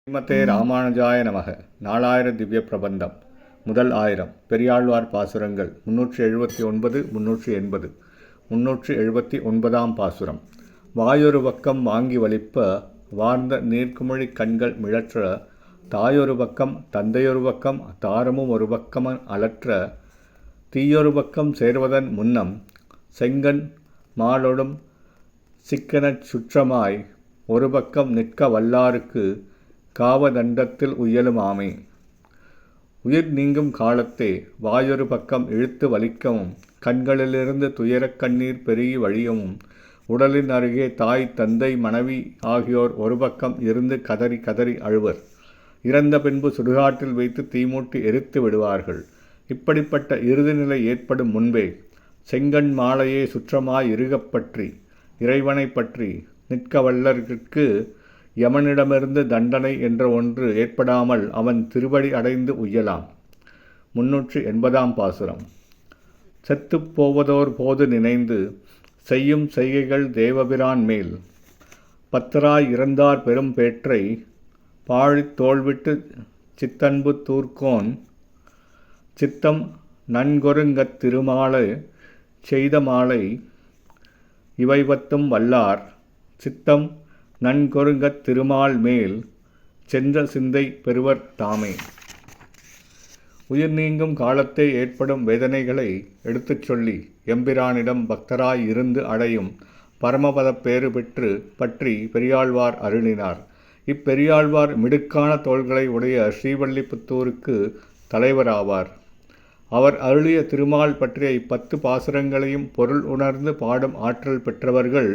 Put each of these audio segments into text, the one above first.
ஸ்ரீமதே ராமானுஜாய நமக. நாலாயிர திவ்ய பிரபந்தம். முதல் ஆயிரம். பெரியாழ்வார் பாசுரங்கள் 379 380. 379ஆம் பாசுரம். வாயொரு பக்கம் வாங்கி வலிப்ப வார்ந்த நீர்க்குமிழி கண்கள் மிழற்ற தாயொரு பக்கம் தந்தையொரு பக்கம் தாரமும் ஒரு பக்கம் அலற்ற தீயொரு பக்கம் சேர்வதன் முன்னம் செங்கண் மாலொடும் சிக்கனச் சுற்றமாய் ஒரு பக்கம் நிற்க வல்லாருக்கு காவதண்டத்தில் உயலுமாமே. உயிர் நீங்கும் காலத்தே வாயொரு பக்கம் இழுத்து வலிக்கவும் கண்களிலிருந்து துயரக் கண்ணீர் பெருகி வழியவும் உடலின் அருகே தாய் தந்தை மனைவி ஆகியோர் ஒரு பக்கம் இருந்து கதறி கதறி அழுவர். இறந்த பின்பு சுடுகாட்டில் வைத்து தீமூட்டி எரித்து விடுவார்கள். இப்படிப்பட்ட இறுதி நிலை ஏற்படும் முன்பே செங்கண் மாலையே சுற்றமாய் இறுகப் பற்றி இறைவனை பற்றி நிற்க வல்லர்க்கு யமனிடமிருந்து தண்டனை என்ற ஒன்று ஏற்படாமல் அவன் திருவடி அடைந்து உய்யலாம். 380ஆம் பாசுரம். செத்துப் போவதோர் போது நினைந்து செய்யும் செய்கைகள் தேவபிரான் மேல் பத்தராய் இறந்தார் பெரும் பேற்றை பாழித் தோள்விட்டு சித்தன்பு தூர்க்கோன் சித்தம் நன்கொருங்கத் திருமாலை செய்த மாலை இவைபத்தும் வல்லார் சித்தம் நன்கொருங்கத் திருமால் மேல் சென்ற சிந்தை பெறுவர் தாமே. உயிர் நீங்கும் காலத்தே ஏற்படும் வேதனைகளை எடுத்துச் சொல்லி எம்பிரானிடம் பக்தராய் இருந்து அடையும் பரமபதப் பேறு பெற்று பற்றி பெரியாழ்வார் அருளினார். இப்பெரியாழ்வார் மிடுக்கான தோள்களை உடைய ஸ்ரீவல்லிபுத்தூருக்கு தலைவராவார். அவர் அருளிய திருமால் பற்றிய 10 பாசுரங்களையும் பொருள் உணர்ந்து பாடும் ஆற்றல் பெற்றவர்கள்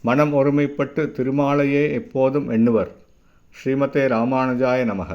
மனம் ஒருமைப்பட்டு திருமாலையே எப்போதும் எண்ணுவர். ஸ்ரீமதே ராமானுஜாய நமக.